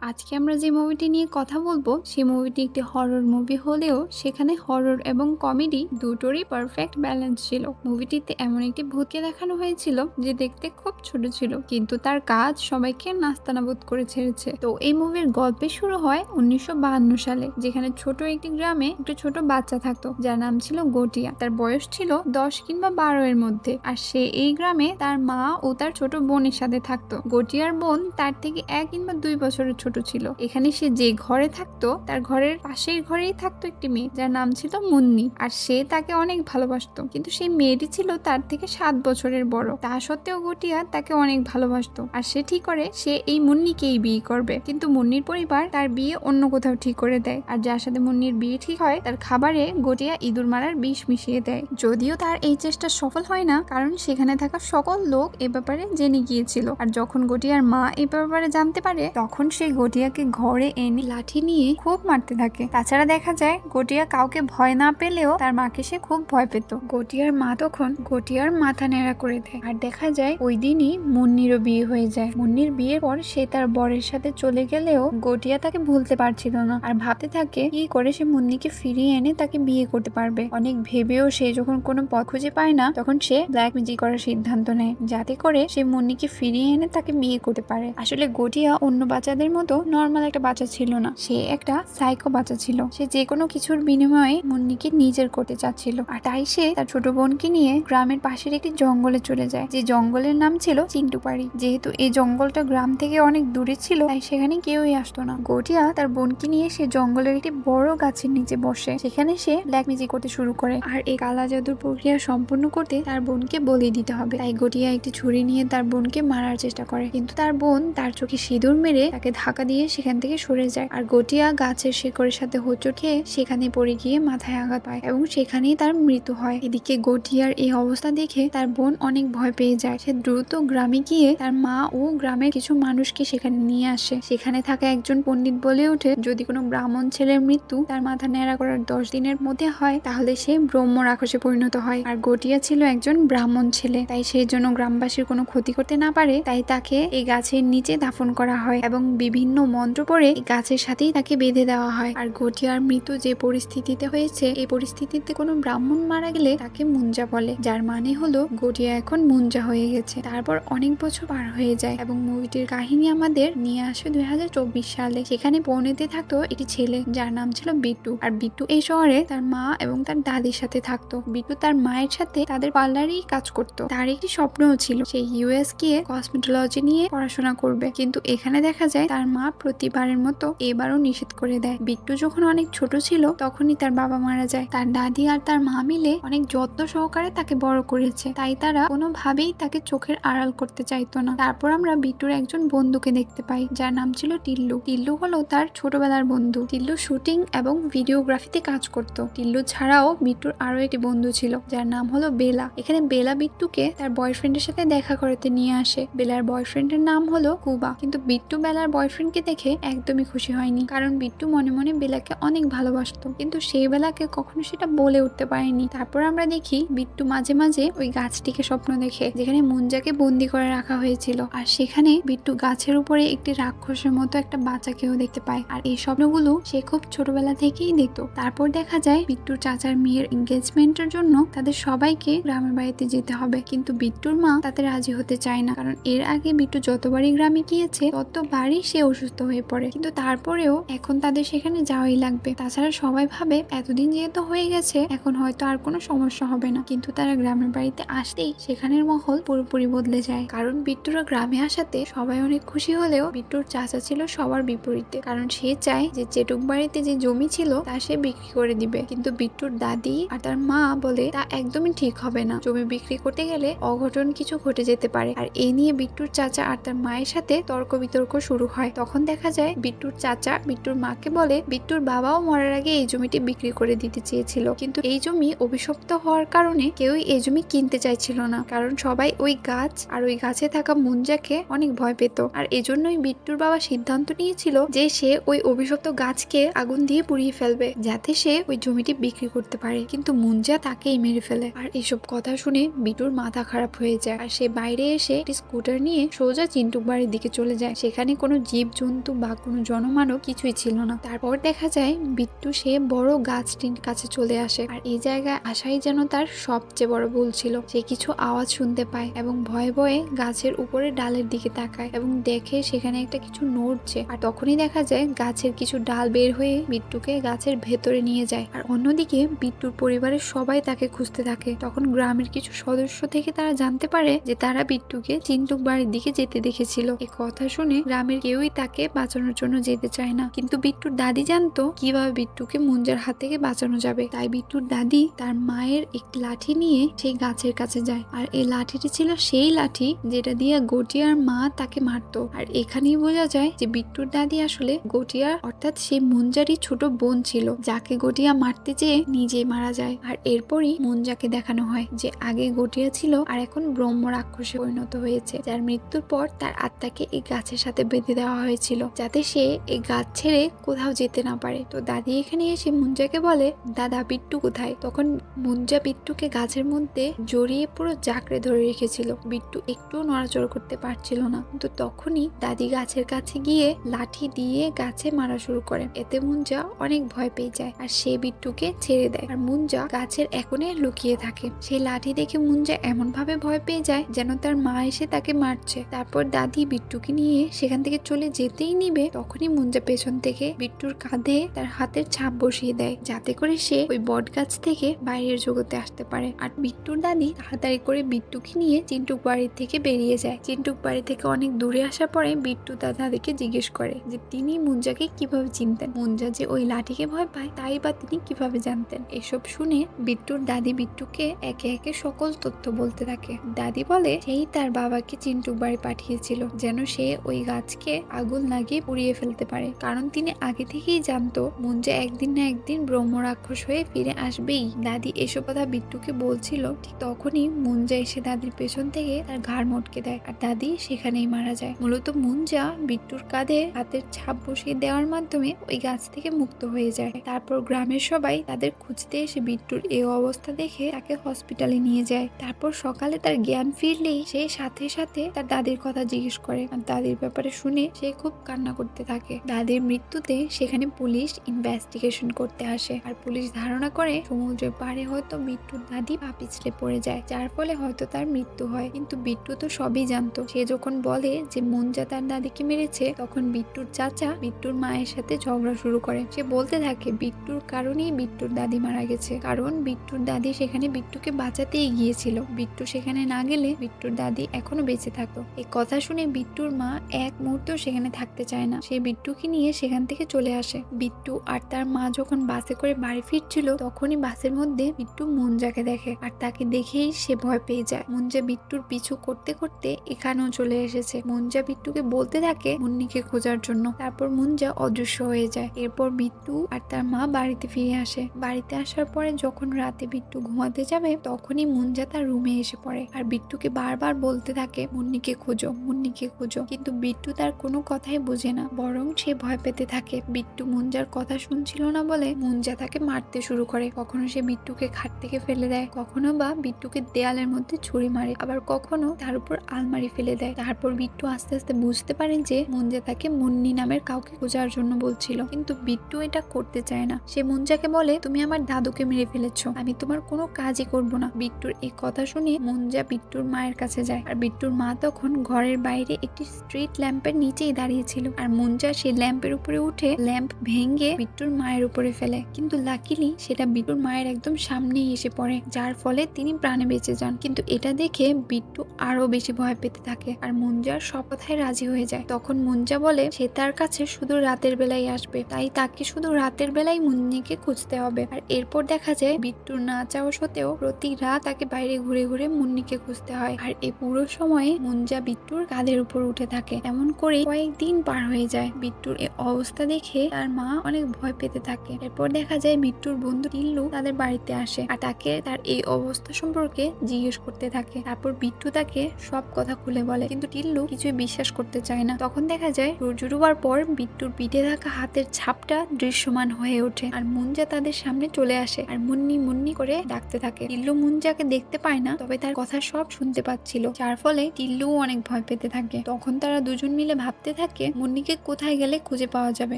আজকে আমরা যে মুভিটি নিয়ে কথা বলবো সেই মুভিটি একটি হরর মুভি হলেও সেখানে হরর এবং কমেডি দুটোরই পারফেক্ট ব্যালেন্স ছিল। মুভিটিতে এমন একটি ভূতকে দেখানো হয়েছিল যে দেখতে খুব ছোট ছিল, কিন্তু তার কাজ সবাইকে নাস্তানাবুদ করে ছেড়েছে। তো এই মুভির গল্পে শুরু হয় 1952 সালে, যেখানে ছোট একটি গ্রামে একটি ছোট বাচ্চা থাকতো যার নাম ছিল গটিয়া। তার বয়স ছিল 10 কিংবা 12 এর মধ্যে, আর সে এই গ্রামে তার মা ও তার ছোট বোনের সাথে থাকতো। গটিয়ার বোন তার থেকে 1 কিংবা 2 বছরের ছোট ছিল। এখানে সে যে ঘরে থাকতো তার ঘরের পাশের ঘরেই থাকতো একটি মেয়ে যার নাম ছিল মুন্নি, আর সে তাকে অনেক ভালোবাসতো। কিন্তু সেই মেয়েটি ছিল তার থেকে 7 বছরের বড়। তা সত্ত্বেও গটিয়া তাকে অনেক ভালোবাসতো, আর সে ঠিক করে সে এই মুন্নিকেই বিয়ে করবে। কিন্তু মুন্নির পরিবার তার বিয়ে অন্য কোথাও ঠিক করে দেয়, আর যার সাথে মুন্নির বিয়ে ঠিক হয় তার খাবারে গটিয়া ইঁদুর মারার বিষ মিশিয়ে দেয়। যদিও তার এই চেষ্টা সফল হয় না, কারণ সেখানে থাকা সকল লোক এ ব্যাপারে জেনে গিয়েছিল। আর যখন গটিয়ার মা এ ব্যাপারে জানতে পারে তখন সে গটিয়াকে ঘরে এনে লাঠি নিয়ে খুব মারতে থাকে। তাছাড়া দেখা যায় গটিয়া কাউকে ভয় না পেলেও তার মাকে সে খুব ভয় পেত। গটিয়ার মা তখন গটিয়ার মাথা ন্যাড়া করে দেয়, আর দেখা যায় ওই দিনই মুন্নিরও বিয়ে হয়ে যায়। মুন্নির বিয়ের পর সে তার বরের সাথে চলে গেলেও গটিয়া তাকে ভুলতে পারছিল না, আর ভাবতে থাকে কি করে সে মুন্নিকে ফিরিয়ে এনে তাকে বিয়ে করতে পারবে। অনেক ভেবেও সে যখন কোনো পথ খুঁজে পায় না তখন সে ব্ল্যাক ম্যাজিক করার সিদ্ধান্ত নেয়, যাতে করে সে মুন্নিকে ফিরিয়ে এনে তাকে বিয়ে করতে পারে। আসলে গটিয়া অন্য বাচ্চাদের মতো নর্মাল একটা বাচ্চা ছিল না, সে একটা সাইকো বাচ্চা ছিল। সে যে কোনো কিছুর বিনিময়ে মুন্নিকে নিজের করতে চাচ্ছিল, আর তাই সে তার ছোট বোনকে নিয়ে গ্রামের পাশের একটি জঙ্গলে চলে যায়, যে জঙ্গলের নাম ছিল চিন্টুপাড়ি। যেহেতু এই জঙ্গলটা গ্রাম থেকে অনেক দূরে ছিল তাই সেখানে কেউই আসতো না। গটিয়া তার বোনকে নিয়ে সে জঙ্গলের একটি বড় গাছের নিচে বসে, সেখানে সে ব্ল্যাক ম্যাজিক করতে শুরু করে। আর এই কালা জাদুর প্রক্রিয়া সম্পূর্ণ করতে তার বোনকে বলি দিতে হবে, তাই গটিয়া একটি ছুরি নিয়ে তার বোনকে মারার চেষ্টা করে, কিন্তু তার বোন তার চোখে সিঁদুর মেরে তাকে ধাক্কা দিয়ে সেখান থেকে সরে যায়। আর গটিয়া গাছের শিকড়ের সাথে হোঁচট খেয়ে সেখানে পড়ে গিয়ে মাথায় আঘাত পায় এবং সেখানেই তার মৃত্যু হয়। এদিকে গটিয়ার এই অবস্থা দেখে তার বোন অনেক ভয় পেয়ে যায়। সে দ্রুত গ্রামে গিয়ে তার মা ও গ্রামের কিছু মানুষকে সেখানে নিয়ে আসে। সেখানে থাকা একজন পণ্ডিত বলে ওঠে যদি কোনো ব্রাহ্মণ ছেলের মৃত্যু তার মাথা ন্যাড়া করার 10 দিনের মধ্যে হয় তাহলে সে ব্রহ্ম রাক্ষসে পরিণত হয়। আর গটিয়া ছিল একজন ব্রাহ্মণ ছেলে, তাই সেই জন্য গ্রামবাসীর কোনো ক্ষতি করতে না পারে তাই তাকে এই গাছের নিচে দাফন করা হয় এবং বিভিন্ন মন্ত্র পড়ে এই গাছের সাথেই তাকে বেঁধে দেওয়া হয়। আর গটিয়ার মৃত্যু যে পরিস্থিতিতে হয়েছে এই পরিস্থিতিতে কোনো ব্রাহ্মণ মারা গেলে তাকে মুঞ্জা বলে, যার মানে হলো গটিয়া এখন মুঞ্জা হয়ে গেছে। তারপর অনেক বছর পার হয়ে যায় এবং মুভিটির কাহিনী আমাদের নিয়ে আসে 2024 সালে। সেখানে পৌনেতে থাকতো একটি ছেলে যার নাম ছিল বিট্টু। আর বিট্টু এই শহরে তার মা এবং তার দাদির সাথে থাকতো। বিট্টু তার মায়ের সাথে তাদের পার্লারেই কাজ করতো। তার একটি স্বপ্নও ছিল সে ইউএস গিয়ে কসমেটোলজি নিয়ে পড়াশোনা করবে, কিন্তু এখানে দেখা যায় তার মা প্রতিবারের মতো এবারও নিষেধ করে দেয়। বিট্টু যখন অনেক ছোট ছিল তখনই তার বাবা মারা যায়। তার দাদি আর তার মা মিলে অনেক যত্ন সহকারে তাকে বড় করেছে, তাই তারা কোনোভাবেই তাকে চোখের আড়াল করতে চাইতো না। তারপর আমরা বিট্টুর একজন বন্ধুকে দেখতে পাই যার নাম ছিল টিল্লু। টিল্লু হলো তার ছোটবেলার বন্ধু। টিল্লু শুটিং এবং ভিডিওগ্রাফিতে কাজ করত। টিল্লু ছাড়াও বিট্টুর আরো একটি বন্ধু ছিল যার নাম হলো বেলা। এখানে বেলা বিট্টুকে তার বয়ফ্রেন্ডের সাথে দেখা করতে নিয়ে আসে। বেলার বয়ফ্রেন্ডের নাম হলো কুবা, কিন্তু বিট্টু বেলার বয়ফ্রেন্ডকে দেখে একদমই খুশি হয়নি, কারণ বিট্টু মনে মনে বেলাকে অনেক ভালোবাসতো, কিন্তু সেই বেলাকে কখনো সেটা বলে উঠতে পারেনি। তারপর আমরা দেখি বিট্টু মাঝে মাঝে ওই গাছটিকে স্বপ্ন দেখে যেখানে মুঞ্জাকে বন্দি করে রাখা হয়েছিল, আর সেখানে বিট্টু গাছের উপরে একটি রাক্ষসের মতো একটা বাচ্চাকেও দেখতে পায়। আর এই স্বপ্নগুলো সে খুব ছোটবেলা থেকেই দেখতো। তারপর দেখা যায় বিট্টুর চাচার মেয়ের এনগেজমেন্টের জন্য তাদের সবাইকে গ্রামের বাড়িতে যেতে হবে, কিন্তু বিট্টুর মা তাতে রাজি হতে চায় না, কারণ এর আগে বিট্টু যতবারই গ্রামে গিয়েছে ততবারই সে অসুস্থ হয়ে পড়ে। কিন্তু তারপরেও এখন তাদের সেখানে যাওয়াই লাগবে। তাছাড়া সবাই ভাবে এতদিন যেহেতু হয়ে গেছে এখন হয়তো আর কোনো সমস্যা হবে না, কিন্তু তারা গ্রামের বাড়িতে আসতেই সেখানের মহল পুরোপুরি বদলে যায়। কারণ বিট্টুরা গ্রামে আসাতে সবাই অনেক খুশি হলেও বিট্টুর চাচা ছিল সবার বিপরীতে, কারণ সে চায় যে চেটুক বাড়িতে যে জমি ছিল তা সে বিক্রি করে দিবে। কিন্তু বিট্টুর দাদি আর তার মা বলে তা একদমই ঠিক হবে না, জমি বিক্রি করতে গেলে অঘটন কিছু ঘটে যেতে পারে। আর এই নিয়ে বিট্টুর চাচা আর তার মায়ের সাথে তর্ক বিতর্ক শুরু হয়। তখন দেখা যায় বিট্টুর চাচা বিট্টুর মাকে বলে বিট্টুর বাবাও মরার আগে এই জমিটি বিক্রি করে দিতে চেয়েছিল, কিন্তু এই জমি অভিশপ্ত হওয়ার কারণে কেউই এই জমি কিনতে চাইছিল না, কারণ সবাই ওই গাছ আর ওই গাছে থাকা মুঞ্জাকে অনেক ভয় পেত। আর এজন্যই বিট্টুর বাবা সিদ্ধান্ত নিয়েছিল যে সে ওই অভিশপ্ত গাছকে আগুন দিয়ে পুড়িয়ে ফেলবে যাতে সে ওই জমিটি বিক্রি করতে পারে, কিন্তু মুঞ্জা তাকেই মেরে ফেলে। আর এসব কথা শুনে বিট্টুর মাথা খারাপ হয়ে যায়, আর সে বাইরে এসে একটি স্কুটার নিয়ে সোজা চিন্টুক বাড়ির দিকে চলে যায়। সেখানে কোনো জীব জীবজন্তু বা কোনো জনমানব কিছুই ছিল না। তারপর দেখা যায় বিট্টু সে বড় গাছটির কাছে চলে আসে, আর এই জায়গায় আসাই যেন তার সবচেয়ে বড় ভুল ছিল। সে কিছু আওয়াজ শুনতে পায় এবং ভয়ে ভয়ে গাছের উপরে ডালের দিকে তাকায় এবং দেখে সেখানে একটা কিছু নড়ছে। আর তখনই দেখা যায় গাছের কিছু ডাল বের হয়ে বিট্টুকে গাছের ভেতরে নিয়ে যায়। আর অন্যদিকে বিট্টুর পরিবারের সবাই তাকে খুঁজতে থাকে। তখন গ্রামের কিছু সদস্য থেকে তারা জানতে পারে যে তারা বিট্টুকে চিন্টুক বাড়ির দিকে যেতে দেখেছিল। এই কথা শুনে গ্রামের কেউই তাকে বাঁচানোর জন্য যেতে চায় না, কিন্তু বিট্টুর দাদি জানতো কিভাবে বিট্টুকে মুঞ্জার হাত থেকে বাঁচানো যাবে। তাই বিট্টুর দাদি তার মায়ের একটি লাঠি নিয়ে সেই গাছের কাছে যায়। আর এই লাঠিটি ছিল সেই লাঠি যেটা দিয়ে গটিয়ার মা তাকে মারতো। আর এখানেই বোঝা যায় যে বিট্টুর দাদি আসলে গটিয়া অর্থাৎ সেই মুঞ্জারই ছোট বোন ছিল, যাকে গটিয়া মারতে যেয়ে নিজেই মারা যায়। আর এরপরই মুঞ্জাকে দেখানো হয় যে আগে গটিয়া ছিল আর এখন ব্রহ্ম রাক্ষসে পরিণত হয়েছে, যার মৃত্যুর পর তার আত্মাকে এই গাছের সাথে বেঁধে দেওয়া হয়েছিল যাতে সে এই গাছ ছেড়ে কোথাও যেতে না পারে। তো দাদি এখানে এসে মুঞ্জাকে বলে, দাদা বিট্টু কোথায়? তখন মুঞ্জা বিট্টুকে গাছের মধ্যে জড়িয়ে পুরো জাকড়ে ধরে রেখেছিল। বিট্টু একটুও নড়াচড়া করতে পারছিল না, কিন্তু তখনই দাদি গাছের কাছে গিয়ে লাঠি দিয়ে গাছে মারা শুরু করে। এতে মুঞ্জা অনেক ভয় পেয়ে যায় আর সে বিট্টুকে ছেড়ে দেয়। আর মুঞ্জা গাছের এক কোণে লুকিয়ে থাকে। সেই লাঠি দেখে মুঞ্জা এমন ভাবে ভয় পেয়ে যায় যেন তার মা এসে তাকে মারছে। তারপর দাদি বিট্টুকে নিয়ে সেখান থেকে চলে যেতেই নিবে, তখনই মুঞ্জা পেছন থেকে বিট্টুর কাঁধে তার হাতের ছাপ বসিয়ে দেয় যাতে করে সে ওই বট গাছ থেকে বাইরের জগতে আসতে পারে। আর বিট্টুর দাদি তাড়াতাড়ি করে বিট্টুকে নিয়ে চিন্টুক বাড়ি থেকে বেরিয়ে যায়। চিন্টুক বাড়ি থেকে অনেক দূরে আসার পরে বিট্টু তার দাদিকে জিজ্ঞেস করে যে তিনি মুঞ্জাকে কিভাবে চিনতেন। মুঞ্জা যে ওই লাঠিকে ভয় পায় তাই বা তিনি কিভাবে জানতেন। এসব শুনে বিট্টুর দাদি বিট্টুকে একে একে সকল তথ্য বলতে থাকে। দাদি বলে সেই তার বাবাকে চিন্টুক বাড়ি পাঠিয়েছিল যেন সে ওই গাছকে আগুন লাগিয়ে পুড়িয়ে ফেলতে পারে, কারণ তিনি আগে থেকেই জানতো মুঞ্জা একদিন না একদিন ব্রহ্ম রাক্ষস হয়ে ফিরে আসবেই। দাদি এসব কথা বিট্টুকে বলছিল, ঠিক তখনই মুঞ্জা এসে দাদির পেছন থেকে তার ঘাড় মটকে দেয় আর দাদি সেখানেই মারা যায়। মূলত মুঞ্জা বিট্টুর কাঁধে হাতের ছাপ বসিয়ে দেওয়ার মাধ্যমে ওই গাছ থেকে মুক্ত হয়ে যায়। তারপর গ্রামের সবাই তাদের খুঁজতে এসে বিট্টুর এই অবস্থা দেখে তাকে হসপিটালে নিয়ে যায়। তারপর সকালে তার জ্ঞান ফিরলেই সে সাথে সাথে তার দাদির কথা জিজ্ঞেস করে আর দাদির ব্যাপারে শুনে সে খুব কান্না করতে থাকে। দাদির মৃত্যুতে সেখানে পুলিশ ইনভেস্টিগেশন করতে আসে আর পুলিশ ধারণা করে সমুদ্রের পাড়ে হয়তো বিট্টুর দাদি পা পিছলে পড়ে যায়, যার ফলে হয়তো তার মৃত্যু হয়। কিন্তু বিট্টু তো সবই জানতো। সে যখন বলে যে মুঞ্জা তার দাদিকে মেরেছে, তখন বিট্টুর চাচা বিট্টুর মায়ের সাথে ঝগড়া শুরু করে। সে বলতে থাকে বিট্টুর কারণেই বিট্টুর দাদি মারা গেছে, কারণ বিট্টুর দাদি সেখানে বিট্টুকে বাঁচাতেই গিয়েছিল। বিট্টু সেখানে না গেলে বিট্টুর দাদি এখনো বেঁচে থাকতো। এই কথা শুনে বিট্টুর মা এক মুহূর্তেও সেখানে থাকতে চায় না। সে বিট্টুকে নিয়ে সেখান থেকে চলে আসে। বিট্টু আর তার মা যখন বাসে করে বাড়ি ফিরছিল, তখনই বাসের মধ্যে বিট্টু মুঞ্জাকে দেখে আর তাকে দেখেই সে ভয় পেয়ে যায়। মুঞ্জা বিট্টুর পিছু করতে করতে এখানেও চলে এসেছে। মুঞ্জা বিট্টুকে বলতে থাকে মুন্নিকে খোঁজার জন্য। তারপর মুঞ্জা অদৃশ্য হয়ে যায়। এরপর বিট্টু আর তার মা বাড়িতে ফিরে আসে। বাড়িতে আসার পরে যখন রাতে বিট্টু ঘুমাতে যাবে, তখনই মুঞ্জা তার রুমে এসে পড়ে আর বিট্টুকে বারবার বলতে থাকে মুন্নিকে খোঁজো, মুন্নিকে খোঁজো। কিন্তু বিট্টু তার কোনো কথাই বোঝে না, বরং সে ভয় পেতে থাকে। বিট্টু মুঞ্জার কথা শুনছিল না বলে মুঞ্জা তাকে মারতে শুরু করে। কখনো সে বিট্টুকে খাট থেকে ফেলে দেয়, কখনো বা বিট্টুকে দেয়ালের মধ্যে ছুরি মারে, আবার কখনো তার উপর আলমারি ফেলে দেয়। তারপর বিট্টু আস্তে আস্তে বুঝতে পারেন যে মুঞ্জা তাকে মুন্নি নামের কাউকে খোঁজার জন্য বলছিল, কিন্তু বিট্টু এটা করতে চায় না। সে মুঞ্জাকে বলে তুমি আমার দাদুকে মেরে ফেলেছো, আমি তোমার কোনো কাজই করব না। বিট্টুর এই কথা শুনে মুঞ্জা বিট্টুর মায়ের কাছে যায় আর বিট্টুর মা তখন ঘরের বাইরে একটি স্ট্রিট ল্যাম্পের নিচেই দাঁড়িয়ে ছিল। আর মুঞ্জা সেই ল্যাম্পের উপরে উঠে ল্যাম্প ভেঙে বিট্টুর মায়ের উপরে ফেলে, কিন্তু লাকিলি সেটা বিট্টুর মায়ের একদম সামনেই এসে পড়ে, যার ফলে তিনি প্রাণে বেঁচে যান। কিন্তু এটা দেখে বিট্টু আরো বেশি ভয় পেতে থাকে আর মুঞ্জার সব কথায় রাজি হয়ে যায়। তখন মুঞ্জা বলে সে তার কাছে শুধু রাতের বেলায় আসবে, তাই তাকে শুধু রাতের বেলায় মুন্নিকে খুঁজতে হবে। আর এরপর দেখা যায় বিট্টুর না চাওয়া সত্ত্বেও প্রতি রাত তাকে বাইরে ঘুরে ঘুরে মুন্নিকে খুঁজতে হয়। আর এই পুরো সময়ে মুঞ্জা বিট্টুর কাঁধের উপর উঠে থাকে। এমন করে কয়েকদিন পার হয়ে যায়। বিট্টুর এই অবস্থা দেখে তার মা অনেক ভয় পেতে থাকে। এরপর দেখা যায় বিট্টুর বন্ধু টিল্লু তাদের বাড়িতে আসে আর তাকে তার এই অবস্থা সম্পর্কে জিজ্ঞেস করতে থাকে। তারপর বিট্টু তাকে সব কথা খুলে বলে, কিন্তু টিল্লু কিছুই বিশ্বাস করতে চায় না। তখন দেখা যায় সূর্য ডুবার পর বিট্টুর পিঠে থাকা হাতের ছাপটা দৃশ্যমান হয়ে ওঠে আর মুঞ্জা তাদের সামনে চলে আসে আর মুন্নি মুন্নি করে ডাকতে থাকে। টিল্লু মুঞ্জাকে দেখতে পায় না, তবে তার কথা সব শুনতে পাচ্ছিল, যার ফলে টিল্লু অনেক ভয় পেতে থাকে। তখন তারা দুজন মিলে ভাবতে থাকে মুন্নিকে কোথায় গেলে খুঁজে পাওয়া যাবে।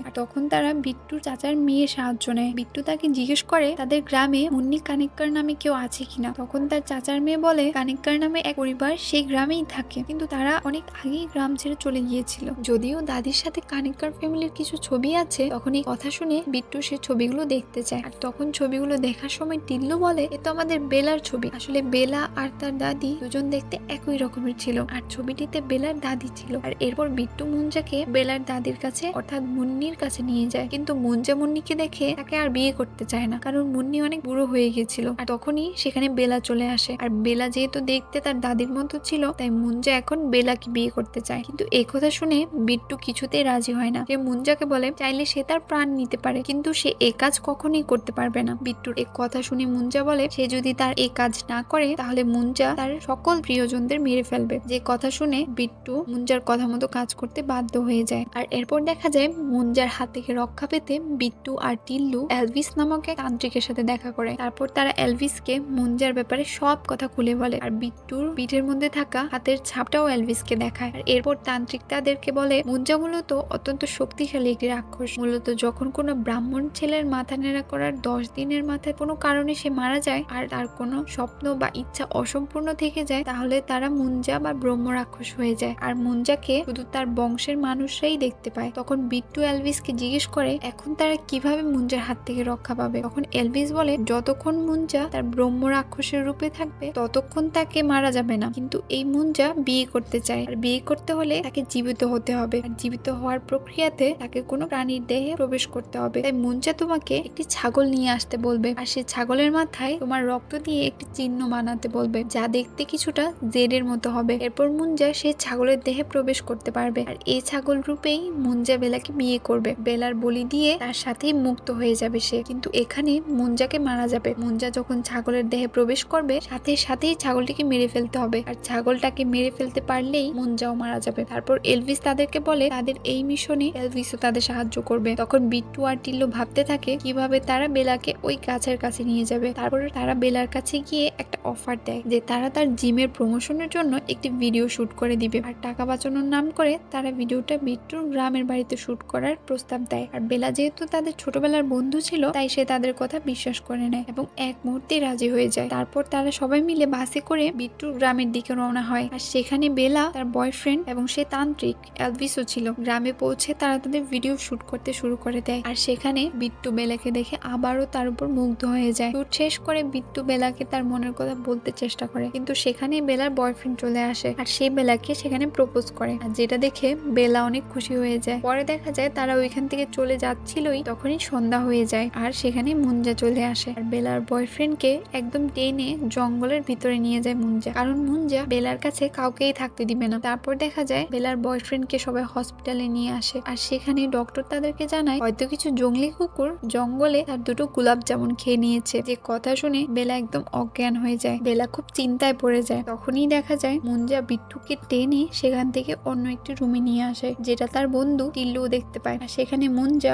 আর তখন তারা বিট্টুর চাচার মেয়ের সাহায্য নেয়। বিট্টু তাকে জিজ্ঞেস করে তাদের গ্রামে মুন্নি কানেক্কার নামে কেউ আছে কিনা। তখন তার চাচার মেয়ে বলে কানেক্কার নামে এক পরিবার সেই গ্রামেই থাকে, কিন্তু তারা অনেক আগেই গ্রাম ছেড়ে চলে গিয়েছিল। যদিও দাদির সাথে কানেক্কার ফ্যামিলির কিছু ছবি আছে। তখন এই কথা শুনে বিট্টু সে ছবিগুলো দেখতে চায়। আর তখন ছবিগুলো দেখার সময় টিল্লু বলে এ তো আমাদের বেলার ছবি। আসলে বেলা আর তার দাদি দুজন দেখতে একই রকমের ছিল, আর ছবিটিতে বেলার দাদি ছিল। আর এরপর বিট্টু মুঞ্জাকে বেলার দাদির কাছে অর্থাৎ মুন্নির কাছে নিয়ে যায়, কিন্তু মুঞ্জা মুন্নিকে দেখে তাকে আর বিয়ে করতে চায় না, কারণ মুন্নি অনেক বুড়ো হয়ে গেছিল। আর তখনই সেখানে বেলা চলে আসে। আর বেলা যেহেতু দেখতে তার দাদির মতো ছিল, তাই মুঞ্জা এখন বেলাকে বিয়ে করতে চায়। কিন্তু এই কথা শুনে বিট্টু কিছুতেই রাজি হয় না। সে মুঞ্জাকে বলে চাইলে সে তার প্রাণ নিতে পারে, কিন্তু সে এই কাজ কখনোই করতে পারবে না। বিট্টুর এই কথা শুনে মুঞ্জা বলে সে যদি তার এই কাজ না করে তাহলে মুঞ্জা তার সকল প্রিয়জনদের মেরে ফেলবে। যে কথা শুনে বিট্টু মুঞ্জার কথা মতো কাজ করতে বাধ্য হয়ে যায়। আর এরপর দেখা যায় মুঞ্জার হাত থেকে রক্ষা পেতে বিট্টু আর টিল্লু এলভিস নামক এক তান্ত্রিকের সাথে দেখা করে। তারপর তারা এলভিসকে মুঞ্জার ব্যাপারে সব কথা খুলে বলে। আর বিট্টুর পিঠের মধ্যে থাকা হাতের ছাপটাও এলভিসকে দেখায়। আর এরপর তান্ত্রিক তাদেরকে বলে মুঞ্জা মূলত অত্যন্ত শক্তিশালী একটি রাক্ষস। মূলত যখন কোনো ব্রাহ্মণ ছেলের মাথা নেড়া করার 10 দিনের মাথায় কোনো কারণে সে মারা যায় আর তার কোনো স্বপ্ন বা ইচ্ছা অসম্পূর্ণ থেকে যায়, তাহলে তারা মুঞ্জা বা ব্রহ্ম রাক্ষস হয়ে যায়। আর মুঞ্জাকে শুধু তার বংশের মানুষরাই দেখতে পায়। তখন বিট্টু এলভিসকে জিজ্ঞেস করে এখন তারা কিভাবে মুঞ্জার হাত থেকে রক্ষা পাবে। তখন এলভিস বলে যতক্ষণ মুঞ্জা তার ব্রহ্ম রাক্ষসের রূপে থাকবে ততক্ষণ তাকে মারা যাবে না, কিন্তু এই মুঞ্জা বিয়ে করতে চায়। আর বিয়ে করতে হলে তাকে জীবিত হতে হবে। আর জীবিত হওয়ার প্রক্রিয়াতে তাকে কোনো প্রাণীর দেহে প্রবেশ করতে হবে। তাই মুঞ্জা তোমাকে একটি ছাগল নিয়ে আসতে বলবে, আর সেই ছাগলের মাথায় তোমার রক্ত দিয়ে একটি চিহ্ন বানাতে বলবে, যা দেখতে কিছুটা জেডের মতো হবে। এরপর মুঞ্জা সেই ছাগলের দেহে প্রবেশ করতে পারবে। আর এই ছাগল রূপেই মুঞ্জা বেলাকে বিয়ে করবে। বেলার বলি দিয়ে তার সাথেই মুক্ত হয়ে যাবে সে। কিন্তু এখানে মুঞ্জাকে মারা যাবে। মুঞ্জা যখন ছাগলের দেহে প্রবেশ করবে সাথে সাথেই ছাগলটিকে মেরে ফেলতে হবে। আর ছাগলটাকে মেরে ফেলতে পারলেই মুঞ্জাও মারা যাবে। তারপর এলভিস তাদেরকে বলে তাদের এই মিশনে এলভিসও তাদের সাহায্য করবে। তখন বিট্টু আর টিল্লু ভাবতে থাকে কিভাবে তারা বেলাকে ওই গাছের কাছে নিয়ে যাবে। তারপর তারা বেলার কাছে গিয়ে একটা অফার দেয় যে তারা তার জিমের প্রমোশনের জন্য একটি ভিডিও শুট করে দিবে। আর টাকা বাঁচানোর নাম করে তারা ভিডিওটা বিট্টুর গ্রামের বাড়িতে শুট করার প্রস্তাব দেয়। আর বেলা যেহেতু তাদের ছোটবেলার বন্ধু ছিল তাই সে তাদের কথা বিশ্বাস করে নেয় এবং এক মুহূর্তে রাজি হয়ে যায়। তারপর তারা সবাই মিলে বাসে করে বিট্টুর গ্রামের দিকে রওনা হয়। আর সেখানে বেলা, তার বয়ফ্রেন্ড এবং সে তান্ত্রিক এলভিসও ছিল। গ্রামে পৌঁছে তারা তাদের ভিডিও শুট করতে শুরু করে দেয়। আর সেখানে বিট্টু বেলাকে দেখে আবারও তার উপর মুগ্ধ হয়ে যায়। শুট শেষ করে বিট্টু বেলাকে তার মনের কথা বলতে চেষ্টা করে, কিন্তু সেখানে বেলার বয়ফ্রেন্ড চলে আসে আর সে বেলাকে সেখানে প্রপোজ করে। আর যেটা দেখে বেলা অনেক খুশি হয়ে যায়। পরে দেখা যায় তারা ওইখান থেকে চলে যাচ্ছিলই, তখনই সন্ধ্যা হয়ে যায় আর সেখানে মুঞ্জা চলে আসে। আর বেলার বয়ফ্রেন্ডকে একদম টেনে জঙ্গলের ভিতরে নিয়ে যায় মুঞ্জা, কারণ মুঞ্জা বেলার কাছে কাউকেই থাকতে দিবে না। তারপর দেখা যায় বেলার বয়ফ্রেন্ডকে সবাই হসপিটালে নিয়ে আসে। আর সেখানে ডক্টর তাদেরকে জানায় হয়তো কিছু জঙ্গলি কুকুর জঙ্গলে তার দুটো গোলাপ জামুন খেয়ে নিয়েছে। যে কথা শুনে বেলা একদম অজ্ঞান হয়ে যায়। বেলা খুব চিন্তায় পড়ে যায়। তখনই দেখা যায় মুঞ্জা বিট্টুকে টেনে সেখান থেকে অন্য একটি রুমে নিয়ে আসে, যেটা তার বন্ধু টিল্লু দেখতে পায়। আর সেখানে মুঞ্জা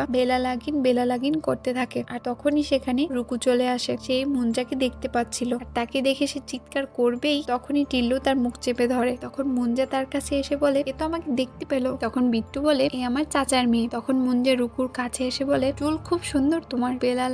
বেলা লাগিন করতে থাকে। আর তখনই সেখানে রুকু চলে আসে। সে মুঞ্জাকে দেখতে পাচ্ছিল আর তাকে দেখে সে চিৎকার করবেই তখনই টিল্লু তার মুখ চেপে ধরে। তখন মুঞ্জা তার কাছে এসে বলে এ তো আমাকে দেখতে পেলো। তখন বিট্টু বলে এ আমার চাচার মেয়ে। তখন মুঞ্জা রুকুর কাছে এসে বলে চুল খুব সুন্দর তোমার, বেলা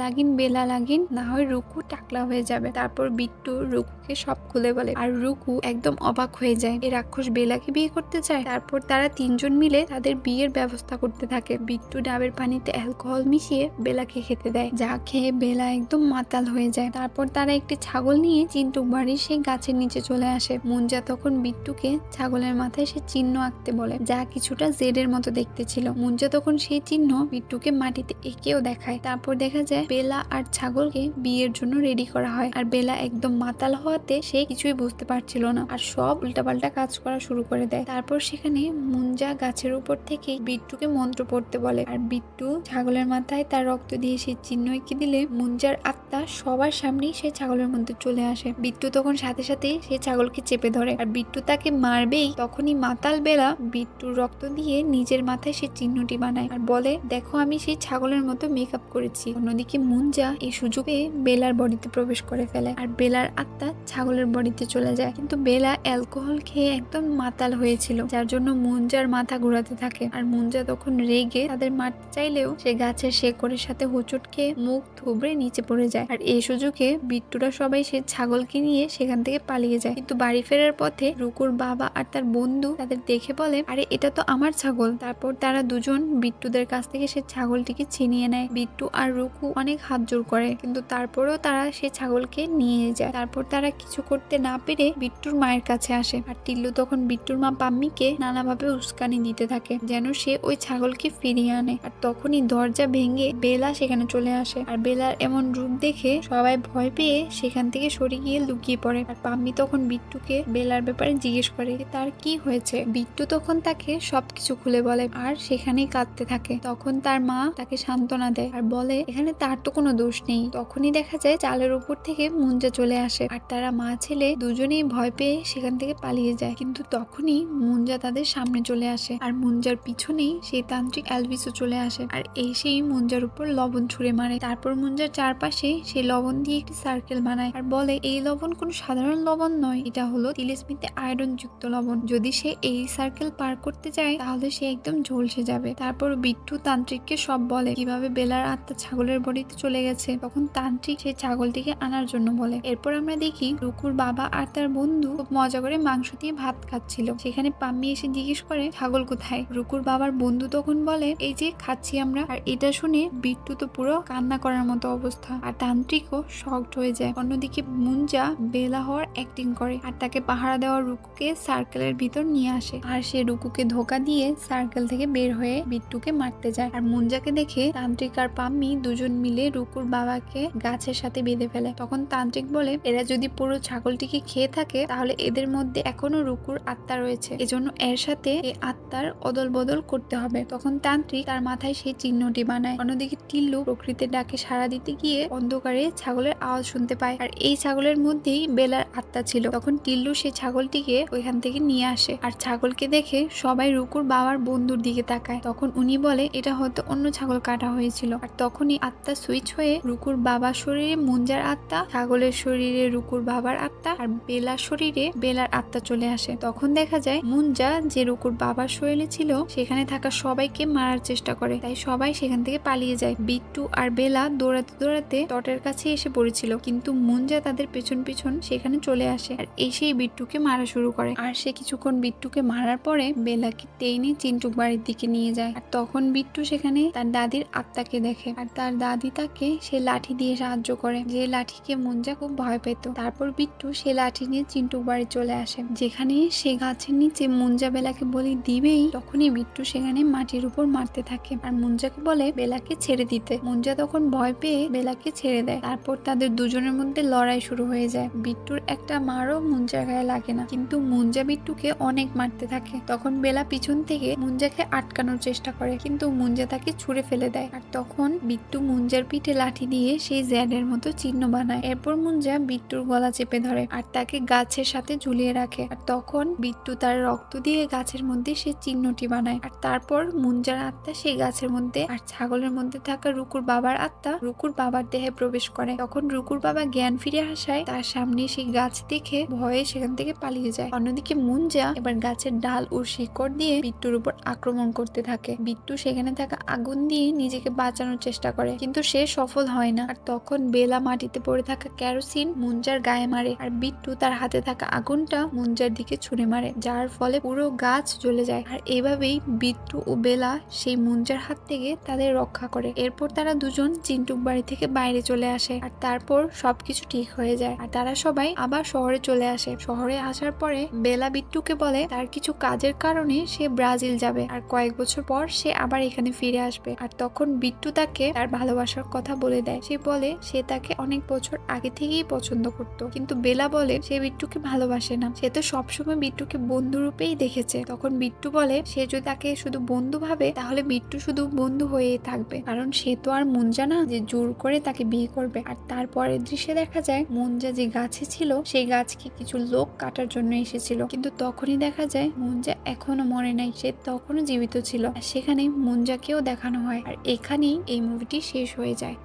লাগিন না হয় রুকু টাকলা হয়ে যাবে। তারপর বিট্টু রুকুকে সব খুলে বলে আর রুকু একদম অবাক হয়ে যায়। এই রাক্ষস বেলাকে বিয়ে করতে চায়। তারপর তারা তিনজন মিলে তাদের বিয়ের ব্যবস্থা করতে থাকে। বিট্টু ডাবের পানিতে অ্যালকোহল মিশিয়ে বেলাকে খেতে দেয়, যা খেয়ে বেলা একদম মাতাল হয়ে যায়। তারপর তারা একটি ছাগল নিয়ে চিন্টুক বাড়ির সেই গাছের নিচে চলে আসে। মুঞ্জা তখন বিট্টুকে ছাগলের মাথায় সে চিহ্ন আঁকতে বলে, যা কিছুটা জেডের মতো দেখতে ছিল। মুঞ্জা তখন সেই চিহ্ন বিট্টুকে মাটিতে এঁকেও দেখায়। তারপর দেখা যায় বেলা আর ছাগলকে বিয়ের জন্য রেডি করা হয়। আর বেলা একদম মাতাল হওয়াতে সে কিছুই বুঝতে পারছিল না আর সব উল্টাপাল্টা কাজ করা শুরু করে দেয়। তারপর সেখানে মুঞ্জা গাছের উপর থেকে বিট্টুকে মন্ত্র পড়তে বলে। আর বিট্টু ছাগলের মাথায় তার রক্ত দিয়ে সেই চিহ্ন এঁকে দিলে মুঞ্জার আত্মা সবার সামনেই সেই ছাগলের মধ্যে চলে আসে। বিট্টু তখন সাথে সাথেই সেই ছাগলকে চেপে ধরে আর বিট্টু তাকে মারবেই তখনই মাতাল বেলা বিট্টুর রক্ত দিয়ে নিজের মাথায় সেই চিহ্নটি বানায় আর বলে দেখো আমি সেই ছাগলের মতো মেকআপ করেছি। অন্যদিকে মুঞ্জা এই সুযোগে বেলার বডিতে প্রবেশ করে ফেলে আর বেলার আত্মা ছাগলের বডিতে চলে যায়। কিন্তু বেলা অ্যালকোহল খেয়ে একদম মাতাল হয়েছিল, যার জন্য মুঞ্জার মাথা মাথা ঘুরাতে থাকে। আর মুঞ্জা তখন রেগে তাদের মারতে চাইলেও সে গাছের শেকড়ের সাথে হোঁচট খেয়ে মুখ থুবড়ে নিচে পড়ে যায়। আর এই সুযোগে বিট্টুরা সবাই সে ছাগলকে নিয়ে সেখান থেকে পালিয়ে যায়। কিন্তু বাড়ি ফেরার পথে রুকুর বাবা আর তার বন্ধু তাদের দেখে বলে, আরে এটা তো আমার ছাগল। তারপর তারা দুজন বিট্টুদের কাছ থেকে সে ছাগলটিকে ছিনিয়ে নেয়। বিট্টু আর রুকু অনেক হাত জোর করে, কিন্তু তারপরেও তারা সে ছাগলকে নিয়ে যায়। তারপর তারা কিছু করতে না পেরে বিট্টুর মায়ের কাছে আসে। আর টিল্লু তখন বিট্টুর মা পাম্মিকে নানাভাবে উস্কানি দিতে থাকে যেন সে ওই ছাগলকে ফিরিয়ে আনে। আর তখনই দরজা ভেঙে বেলা সেখানে চলে আসে। আর বেলার এমন রূপ দেখে সবাই ভয় পেয়ে সেখান থেকে সরে গিয়ে লুকিয়ে পড়ে। আর পাম্মি তখন বিট্টুকে বেলার ব্যাপারে জিজ্ঞেস করে তার কি হয়েছে। বিট্টু তখন তাকে সবকিছু খুলে বলে আর সেখানেই কাঁদতে থাকে। তখন তার মা তাকে সান্ত্বনা দেয় আর বলে এখানে তার তো কোনো দোষ নেই। তখনই দেখা যায় চালের উপর থেকে মুঞ্জা চলে আসে। আর তারা মা ছেলে দুজনেই ভয় পেয়ে সেখান থেকে পালিয়ে যায়। কিন্তু তখনই মুঞ্জা তাদের সামনে চলে আসে। আর মুঞ্জার পিছনেই সেই তান্ত্রিক এলভিসও চলে আসে। আর এই সেই মুঞ্জার উপর লবণ ছুঁড়ে মারে। তারপর মুঞ্জার চারপাশে সেই লবণ দিয়ে একটি সার্কেল বানায় আর বলে এই লবণ কোনো সাধারণ লবণ নয়, এটা হলো তিলিস্মিতে আয়রন যুক্ত লবণ। যদি সে এই সার্কেল পার করতে যায় তাহলে সে একদম ঝলসে যাবে। তারপর বিট্টু তান্ত্রিককে সব বলে কিভাবে বেলার আত্মা ছাগলের বডিতে চলে গেছে। তখন তান্ত্রিক সেই ছাগলটিকে আনার জন্য বলে। এরপর আমরা দেখি রুকুর বাবা আর তার বন্ধু খুব মজা করে মাংস দিয়ে ভাত খাচ্ছিল। সেখানে পাম্মি এসে জিজ্ঞেস করে ছাগল কোথায়। রুকুর বাবার বন্ধু তখন বলে এই যে খাচ্ছি আমরা। আর এটা শুনে বিট্টু তো পুরো কান্না করার মতো অবস্থা। আর তান্ত্রিকও শকড হয়ে যায়। অন্যদিকে মুঞ্জা বেলা হওয়ার অ্যাক্টিং করে আর তাকে পাহারা দেওয়া রুকুকে সার্কেলের ভিতর নিয়ে আসে। আর সে রুকুকে ধোকা দিয়ে সার্কেল থেকে বের হয়ে বিট্টুকে মারতে যায়। আর মুঞ্জাকে দেখে তান্ত্রিক আর পাম্মি দুজন মিলে রুকুর বাবাকে গাছের সাথে বেঁধে ফেলে। তখন তান্ত্রিক বলে এরা যদি পুরো ছাগলটিকে খেয়ে থাকে তাহলে এদের মধ্যে এখনো রুকুর আত্মা রয়েছে, এজন্য এর সাথে এই আত্মার অদল বদল করতে হবে। তখন তান্ত্রিক তার মাথায় সেই চিহ্নটি বানায়। অন্যদিকে টিল্লু প্রকৃতির ডাকে সাড়া দিতে গিয়ে অন্ধকারে ছাগলের আওয়াজ শুনতে পায়। আর এই ছাগলের মধ্যেই বেলার আত্মা ছিল। তখন টিল্লু সেই ছাগলটিকে ওইখান থেকে নিয়ে আসে। আর ছাগলকে দেখে সবাই রুকুর বাবার বন্ধুর দিকে তাকায়। তখন উনি বলে এটা হয়তো অন্য ছাগল কাটা হয়েছিল। আর তখনই আত্মা সুইচ হয়ে রুকুর বাবার শরীরে মুঞ্জার আত্মা, ছাগলের শরীরে রুকুর বাবার আত্মা আর বেলার শরীরে বেলার আত্মা চলে আসে। তখন দেখা যায় মুঞ্জা যে রুকুর বাবার শরীরে ছিল সেখানে থাকা সবাইকে মারার চেষ্টা করে। তাই সবাই সেখান থেকে পালিয়ে যায়। বিট্টু আর বেলা দৌড়াতে দৌড়াতে তটের কাছে এসে পড়েছিল, কিন্তু মুঞ্জা তাদের পেছন পেছন সেখানে চলে আসে আর এসেই বিট্টুকে মারা শুরু করে। আর সে কিছুক্ষণ বিট্টুকে মারার পরে বেলাকে টেনে চিন্টুক বাড়ির দিকে নিয়ে যায়। আর তখন বিট্টু সেখানে তার দাদির আত্মাকে দেখে আর তার দাদি তাকে সে লাঠি দিয়ে সাহায্য করে, যে লাঠিকে মুঞ্জা খুব ভয় পেত। তারপর বিট্টু সে লাঠি নিয়ে চিন্টুক বাড়ি চলে আসে, যেখানে সে গাছের নিচে মুঞ্জা বেলাকে বলি দিবেই। তখনই বিট্টু সেখানে মাটির উপর মারতে থাকে আর মুঞ্জাকে বলে বেলাকে ছেড়ে দিতে। মুঞ্জা তখন ভয় পেয়ে বেলাকে ছেড়ে দেয়। তারপর তাদের দুজনের মধ্যে লড়াই শুরু হয়ে যায়। বিট্টুর একটা মারও মুঞ্জার গায়ে লাগে না, কিন্তু মুঞ্জা বিট্টুকে অনেক মারতে থাকে। তখন বেলা পিছন থেকে মুঞ্জাকে আটকানোর চেষ্টা করে, কিন্তু মুঞ্জা তাকে ছুঁড়ে ফেলে দেয়। আর তখন বিট্টু মুঞ্জার পিঠে লাঠি দিয়ে সেই জ্যাডের মতো চিহ্ন বানায়। এরপর মুঞ্জা বিট্টুর গলা চেপে ধরে আর তাকে গাছের সাথে ঝুলিয়ে রাখে। আর তখন বিট্টু তার রক্ত দিয়ে গাছের মধ্যে সে চিহ্নটি বানায়। আর তারপর মুঞ্জার আত্মা সেই গাছের মধ্যে আর ছাগলের মধ্যে থাকা রুকুর বাবার আত্মা রুকুর বাবার দেহে প্রবেশ করে। তখন রুকুর বাবা জ্ঞান ফিরে আসায় তার সামনে সেই গাছ দেখে ভয়ে সেখান থেকে পালিয়ে যায়। অন্যদিকে মুঞ্জা এবার গাছের ডাল ও শিকড় দিয়ে বিট্টুর উপর আক্রমণ করতে থাকে। বিট্টু সেখানে থাকা আগুন দিয়ে নিজেকে বাঁচানোর চেষ্টা করে, কিন্তু সে সফল হয় না। আর তখন বেলা মাটিতে পড়ে থাকা কেরোসিন মুঞ্জার গায়ে মারে আর বিট্টু তার হাতে থাকা আগুনটা মুঞ্জার দিকে ছুঁড়ে মারে, যার ফলে পুরো গাছ জ্বলে যায়। আর এভাবেই বিট্টু ও বেলা সেই মুঞ্জার হাত থেকে তাদের রক্ষা করে। এরপর তারা দুজন চিন্টুক বাড়ি থেকে বাইরে চলে আসে আর তারপর সবকিছু ঠিক হয়ে যায়। আর তারা সবাই আবার শহরে চলে আসে। শহরে আসার পরে বেলা বিট্টুকে বলে তার কিছু কাজের কারণে সে ব্রাজিল যাবে আর কয়েক বছর পর সে আবার এখানে ফিরে আসবে। আর তখন বিট্টু তাকে তার ভালোবাসার কথা বলে দেয়। সে বলে সে তাকে অনেক বছর আগে থেকেই পছন্দ করত, কিন্তু বেলা বলে সে বিট্টুকে ভালোবাসে না, সে তো সবসময় বিট্টুকে বন্ধু রূপেই দেখেছে। তখন বিট্টু বলে সে যদি তাকে শুধু বন্ধু ভাবে তাহলে বিট্টু শুধু বন্ধু হয়েই থাকবে, কারণ সে তো আর মুঞ্জা না যে জোর করে তাকে বিয়ে করবে। আর তারপরের দৃশ্যে দেখা যায় মুঞ্জা যে গাছে ছিল সেই গাছকে কিছু লোক কাটার জন্য এসেছিল, কিন্তু তখনই দেখা যায় মুঞ্জা এখনো মরে নাই, সে তখনও জীবিত ছিল। আর সেখানে মুঞ্জাকেও দেখানো হয়। আর এখানেই এই মুভিটি শেষ হয়ে যায়।